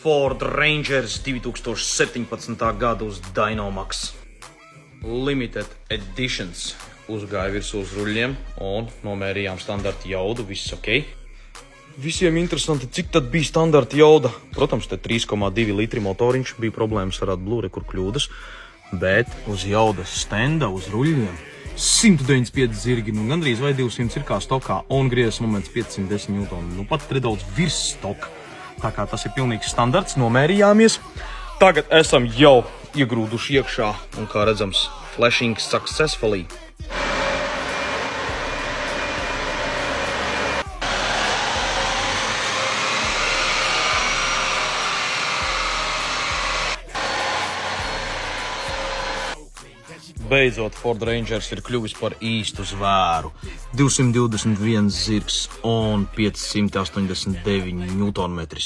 Ford Rangers 2017. gada uz Dynamax. Limited editions. Uzgāja virsū uz ruļļiem un nomērījām standarta jaudu, viss ok. Visiem interesanti, cik tad bija standarta jauda. Protams, te 3,2 litri motoriņš, bija problēmas ar AdBlue, kur kļūdas, bet uz jaudas stenda, uz ruļļiem 195 zirgi, nu gandrīz vai 200 ir kā stokā, un griezes moments 510 Newton, nu pat nedaudz virs stoka. Tā kā tas ir pilnīgs standarts, nomērījāmies. Tagad esam jau iegrūduši iekšā, un kā redzams, flashing successfully. Beidzot, Ford Rangers ir kļuvis par īstu zvēru. 221 zirgs un 589 Newtonmetri.